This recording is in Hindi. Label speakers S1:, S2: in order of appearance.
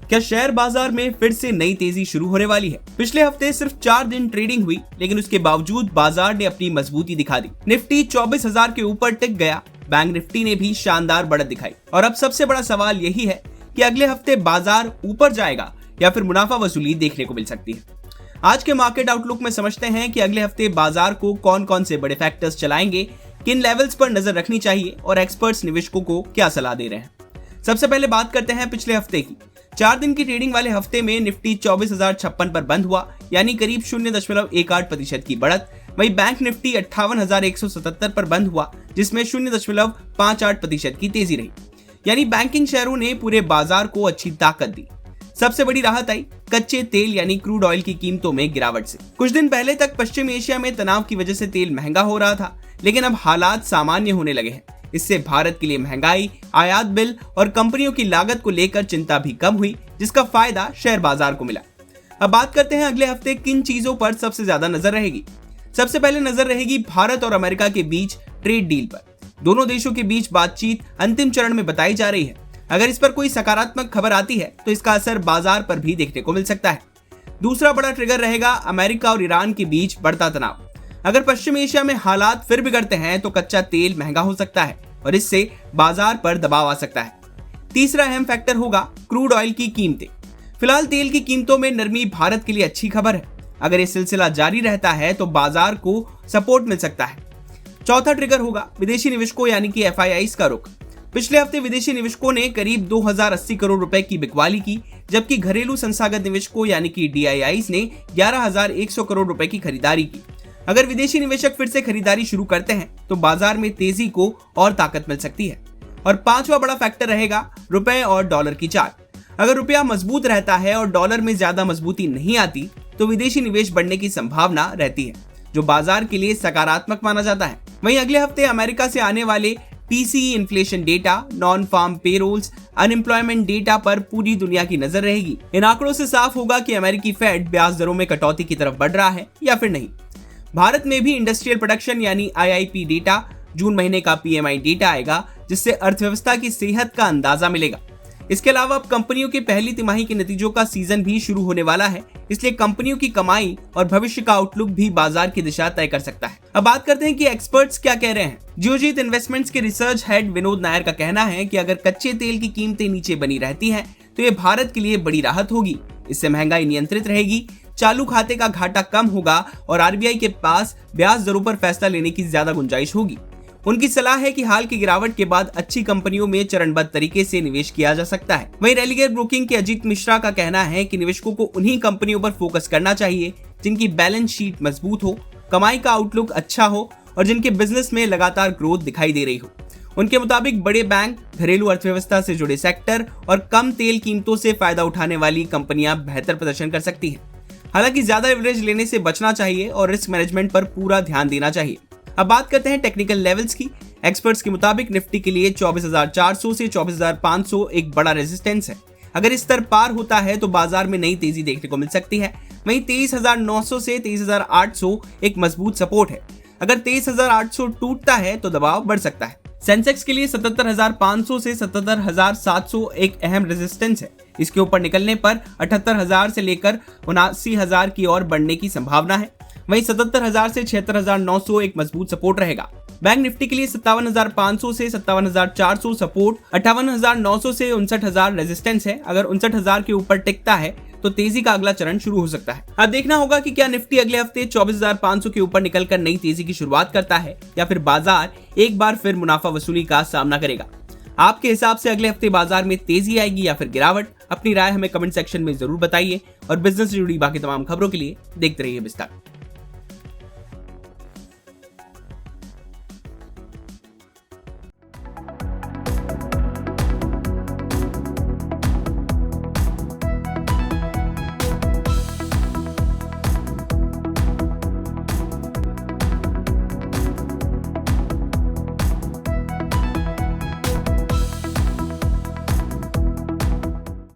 S1: क्या शेयर बाजार में फिर से नई तेजी शुरू होने वाली है? पिछले हफ्ते सिर्फ 4 दिन ट्रेडिंग हुई, लेकिन उसके बावजूद बाजार ने अपनी मजबूती दिखा दी। निफ्टी 24,000 के ऊपर टिक गया। बैंक निफ्टी ने भी शानदार बढ़त दिखाई। और अब सबसे बड़ा सवाल यही है कि अगले हफ्ते बाजार ऊपर जाएगा या फिर मुनाफा वसूली देखने को मिल सकती है। आज के मार्केट आउटलुक में समझते हैं कि अगले हफ्ते बाजार को कौन कौन से बड़े फैक्टर्स चलाएंगे, किन लेवल्स पर नजर रखनी चाहिए और एक्सपर्ट्स निवेशकों को क्या सलाह दे रहे हैं। सबसे पहले बात करते हैं पिछले हफ्ते की। 4 दिन की ट्रेडिंग वाले हफ्ते में निफ्टी 24,056 पर बंद हुआ, यानी करीब 0.18% की बढ़त। वहीं बैंक निफ्टी 58,177 पर बंद हुआ, जिसमें 0.58% की तेजी रही। यानी बैंकिंग शेयरों ने पूरे बाजार को अच्छी ताकत दी। सबसे बड़ी राहत आई कच्चे तेल यानी क्रूड ऑयल की कीमतों में गिरावट से। कुछ दिन पहले तक पश्चिमी एशिया में तनाव की वजह से तेल महंगा हो रहा था, लेकिन अब हालात सामान्य होने लगे हैं। इससे भारत के लिए महंगाई, आयात बिल और कंपनियों की लागत को लेकर चिंता भी कम हुई, जिसका फायदा शेयर बाजार को मिला। अब बात करते हैं अगले हफ्ते किन चीजों पर सबसे ज्यादा नजर रहेगी। सबसे पहले नजर रहेगी भारत और अमेरिका के बीच ट्रेड डील पर। दोनों देशों के बीच बातचीत अंतिम चरण में बताई जा रही है। अगर इस पर कोई सकारात्मक खबर आती है तो इसका असर बाजार पर भी देखने को मिल सकता है। दूसरा बड़ा ट्रिगर रहेगा अमेरिका और ईरान के बीच बढ़ता तनाव। अगर पश्चिम एशिया में हालात फिर बिगड़ते हैं तो कच्चा तेल महंगा हो सकता है और इससे बाजार पर दबाव आ सकता है। तीसरा अहम फैक्टर होगा क्रूड ऑयल की कीमतें। फिलहाल तेल की कीमतों में नरमी भारत के लिए अच्छी खबर है। अगर ये सिलसिला जारी रहता है तो बाजार को सपोर्ट मिल सकता है। चौथा ट्रिगर होगा विदेशी निवेशकों यानी कि FIIs का रुख। पिछले हफ्ते विदेशी निवेशकों ने करीब 2080 करोड़ रुपए की बिकवाली की, जबकि घरेलू संस्थागत निवेशकों यानी कि DIIs ने 11,100 करोड़ रुपए की खरीदारी की। अगर विदेशी निवेशक फिर से खरीदारी शुरू करते हैं तो बाजार में तेजी को और ताकत मिल सकती है। और पांचवा बड़ा फैक्टर रहेगा रुपए और डॉलर की चाल। अगर रुपया मजबूत रहता है और डॉलर में ज्यादा मजबूती नहीं आती तो विदेशी निवेश बढ़ने की संभावना रहती है, जो बाजार के लिए सकारात्मक माना जाता है। वहीं अगले हफ्ते अमेरिका से आने वाले PCE inflation data, non farm payrolls, unemployment data पर पूरी दुनिया की नजर रहेगी। इन आंकड़ों से साफ होगा कि अमेरिकी फेड ब्याज दरों में कटौती की तरफ बढ़ रहा है या फिर नहीं। भारत में भी इंडस्ट्रियल प्रोडक्शन यानी IIP डेटा, जून महीने का PMI डेटा आएगा, जिससे अर्थव्यवस्था की सेहत का अंदाजा मिलेगा। इसके अलावा अब कंपनियों के पहली तिमाही के नतीजों का सीजन भी शुरू होने वाला है, इसलिए कंपनियों की कमाई और भविष्य का आउटलुक भी बाजार की दिशा तय कर सकता है। अब बात करते हैं कि एक्सपर्ट्स क्या कह रहे हैं। जियोजीत इन्वेस्टमेंट्स के रिसर्च हेड विनोद नायर का कहना है कि अगर कच्चे तेल की कीमतें नीचे बनी रहती हैं तो ये भारत के लिए बड़ी राहत होगी। इससे महंगाई नियंत्रित रहेगी, चालू खाते का घाटा कम होगा और RBI के पास ब्याज दरों पर फैसला लेने की ज्यादा गुंजाइश होगी। उनकी सलाह है कि हाल की गिरावट के बाद अच्छी कंपनियों में चरणबद्ध तरीके से निवेश किया जा सकता है। वहीं रेलिगेयर ब्रोकिंग के अजीत मिश्रा का कहना है कि निवेशकों को उन्हीं कंपनियों पर फोकस करना चाहिए जिनकी बैलेंस शीट मजबूत हो, कमाई का आउटलुक अच्छा हो और जिनके बिजनेस में लगातार ग्रोथ दिखाई दे रही हो। उनके मुताबिक बड़े बैंक, घरेलू अर्थव्यवस्था से जुड़े सेक्टर और कम तेल कीमतों से फायदा उठाने वाली कंपनियां बेहतर प्रदर्शन कर सकती हैं। हालांकि ज्यादा लेवरेज लेने से बचना चाहिए और रिस्क मैनेजमेंट पर पूरा ध्यान देना चाहिए। अब बात करते हैं टेक्निकल लेवल्स की। एक्सपर्ट्स के मुताबिक निफ्टी के लिए 24,400 से 24,500 एक बड़ा रेजिस्टेंस है। अगर इस स्तर पार होता है तो बाजार में नई तेजी देखने को मिल सकती है। वहीं 23,900 से 23,800 एक मजबूत सपोर्ट है। अगर 23,800 टूटता है तो दबाव बढ़ सकता है। सेंसेक्स के लिए 77,500 से 77,700 एक अहम रेजिस्टेंस है। इसके ऊपर निकलने पर 78,000 से लेकर 79,000 की ओर बढ़ने की संभावना है। वहीं 77,000 से 76,900 एक मजबूत सपोर्ट रहेगा। बैंक निफ्टी के लिए 57,500 से 57,400 सपोर्ट, 58,900 से 59,000 रेजिस्टेंस है। अगर 59,000 के ऊपर टिकता है तो तेजी का अगला चरण शुरू हो सकता है। अब देखना होगा कि क्या निफ्टी अगले हफ्ते 24,500 के ऊपर निकलकर नई तेजी की शुरुआत करता है या फिर बाजार एक बार फिर मुनाफा वसूली का सामना करेगा। आपके हिसाब से अगले हफ्ते बाजार में तेजी आएगी या फिर गिरावट? अपनी राय हमें कमेंट सेक्शन में जरूर बताइए और बिजनेस से जुड़ी बाकी तमाम खबरों के लिए देखते रहिए विस्तार।